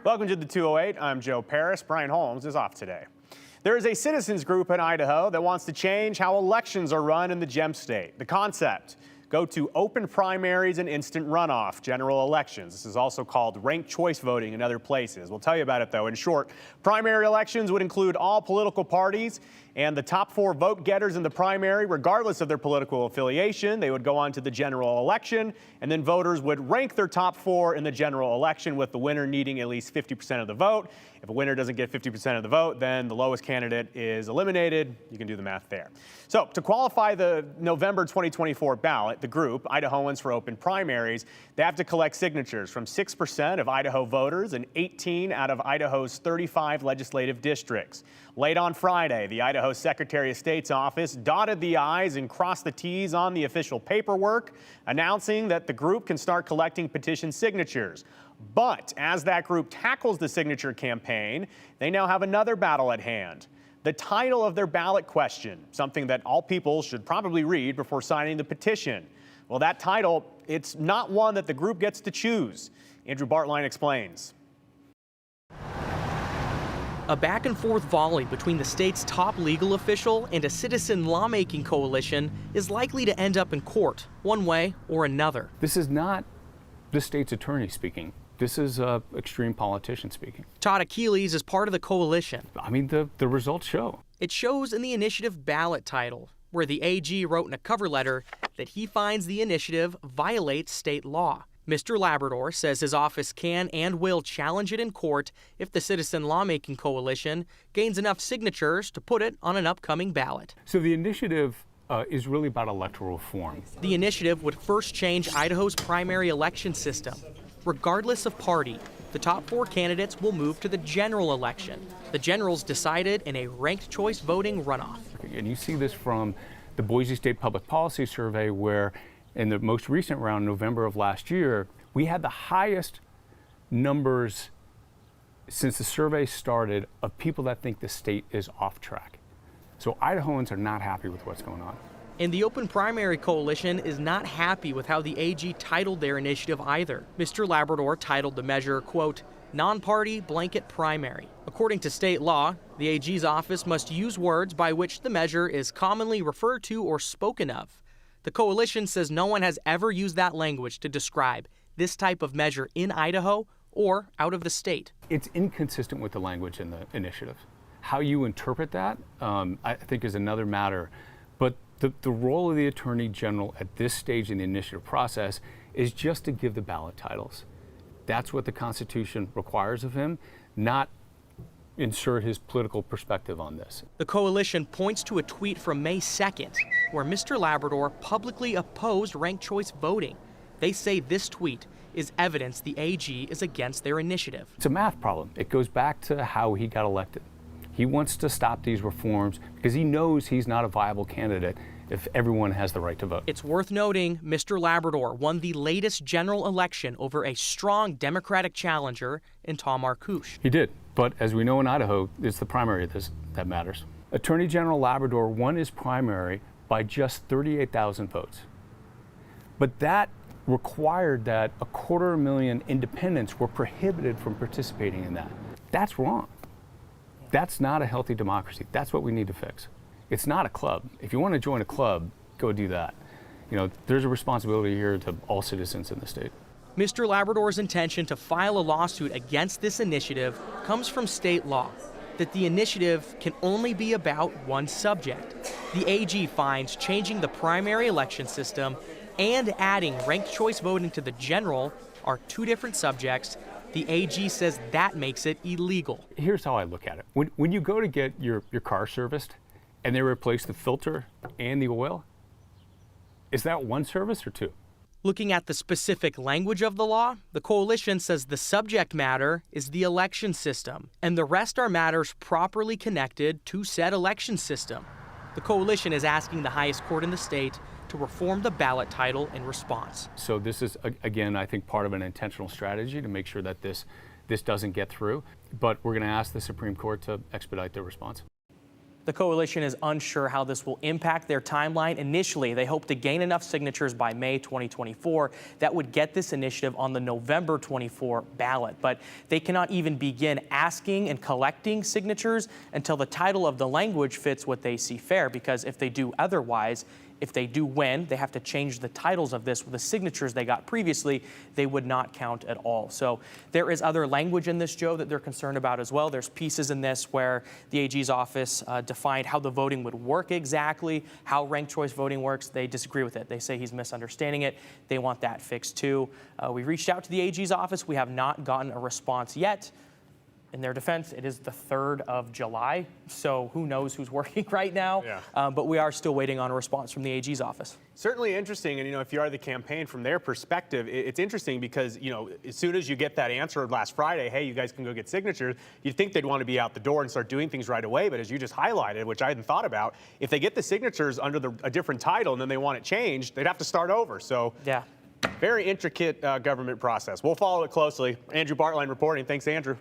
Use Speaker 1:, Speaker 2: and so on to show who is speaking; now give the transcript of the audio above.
Speaker 1: Welcome to the 208. I'm Joe Paris. Brian Holmes is off today. There is a citizens group in Idaho that wants to change how elections are run in the Gem State. The concept: go to open primaries and instant runoff general elections. This is also called ranked choice voting in other places. We'll tell you about it, though. In short, primary elections would include all political parties and the top 4 vote getters in the primary, regardless of their political affiliation. They would go on to the general election, and then voters would rank their top 4 in the general election, with the winner needing at least 50% of the vote. If a winner doesn't get 50% of the vote, then the lowest candidate is eliminated. You can do the math there. So to qualify the November 2024 ballot, the group, Idahoans for Open Primaries, they have to collect signatures from 6% of Idaho voters in 18 out of Idaho's 35 legislative districts. Late on Friday, the Idaho Secretary of State's office dotted the I's and crossed the T's on the official paperwork, announcing that the group can start collecting petition signatures. But as that group tackles the signature campaign, they now have another battle at hand: the title of their ballot question, something that all people should probably read before signing the petition. Well, that title, it's not one that the group gets to choose. Andrew Bartline explains.
Speaker 2: A back-and-forth volley between the state's top legal official and a citizen lawmaking coalition is likely to end up in court, one way or another.
Speaker 3: This is not the state's attorney speaking. This is an extreme politician speaking.
Speaker 2: Todd Achilles is part of the coalition.
Speaker 3: I mean, the results show.
Speaker 2: It shows in the initiative ballot title, where the AG wrote in a cover letter that he finds the initiative violates state law. Mr. Labrador says his office can and will challenge it in court if the Citizen Lawmaking Coalition gains enough signatures to put it on an upcoming ballot.
Speaker 3: So the initiative is really about electoral reform.
Speaker 2: The initiative would first change Idaho's primary election system. Regardless of party, the top 4 candidates will move to the general election. The general's decided in a ranked choice voting runoff.
Speaker 3: And you see this from the Boise State Public Policy Survey, where in the most recent round, November of last year, we had the highest numbers since the survey started of people that think the state is off track. So Idahoans are not happy with what's going on.
Speaker 2: And the Open Primary Coalition is not happy with how the AG titled their initiative either. Mr. Labrador titled the measure, quote, nonparty blanket primary. According to state law, the AG's office must use words by which the measure is commonly referred to or spoken of. The coalition says no one has ever used that language to describe this type of measure in Idaho or out of the state.
Speaker 3: It's inconsistent with the language in the initiative. How you interpret that, I think, is another matter. But the role of the Attorney General at this stage in the initiative process is just to give the ballot titles. That's what the Constitution requires of him, not insert his political perspective on this.
Speaker 2: The coalition points to a tweet from May 2nd, where Mr. Labrador publicly opposed ranked choice voting. They say this tweet is evidence the AG is against their initiative.
Speaker 3: It's a math problem. It goes back to how he got elected. He wants to stop these reforms because he knows he's not a viable candidate if everyone has the right to vote.
Speaker 2: It's worth noting Mr. Labrador won the latest general election over a strong Democratic challenger in Tom Arkush.
Speaker 3: He did, but as we know in Idaho, it's the primary that matters. Attorney General Labrador won his primary by just 38,000 votes. But that required that 250,000 independents were prohibited from participating in that. That's wrong. That's not a healthy democracy. That's what we need to fix. It's not a club. If you want to join a club, go do that. You know, there's a responsibility here to all citizens in the state.
Speaker 2: Mr. Labrador's intention to file a lawsuit against this initiative comes from state law, that the initiative can only be about one subject. The AG finds changing the primary election system and adding ranked choice voting to the general are 2 different subjects. The AG says that makes it illegal.
Speaker 3: Here's how I look at it. When you go to get your car serviced and they replace the filter and the oil, is that one service or 2?
Speaker 2: Looking at the specific language of the law, the coalition says the subject matter is the election system, and the rest are matters properly connected to said election system. The coalition is asking the highest court in the state to reform the ballot title in response.
Speaker 3: So this is, again, I think part of an intentional strategy to make sure that this doesn't get through. But we're going to ask the Supreme Court to expedite their response.
Speaker 2: The coalition is unsure how this will impact their timeline. Initially, they hope to gain enough signatures by May 2024 that would get this initiative on the November 24 ballot. But they cannot even begin asking and collecting signatures until the title of the language fits what they see fair, because if they do otherwise, if they do win, they have to change the titles of this with the signatures they got previously. They would not count at all. So there is other language in this, Joe, that they're concerned about as well. There's pieces in this where the AG's office defined how the voting would work exactly, how ranked choice voting works. They disagree with it. They say he's misunderstanding it. They want that fixed too. We reached out to the AG's office. We have not gotten a response yet. In their defense, it is the 3rd of July, so who knows who's working right now.
Speaker 1: Yeah.
Speaker 2: But we are still waiting on a response from the AG's office.
Speaker 1: Certainly interesting, and if you are the campaign, from their perspective, it's interesting because as soon as you get that answer last Friday, hey, you guys can go get signatures, you'd think they'd want to be out the door and start doing things right away. But as you just highlighted, which I hadn't thought about, if they get the signatures under a different title and then they want it changed, they'd have to start over. So
Speaker 2: yeah,
Speaker 1: very intricate government process. We'll follow it closely. Andrew Bartline reporting. Thanks, Andrew.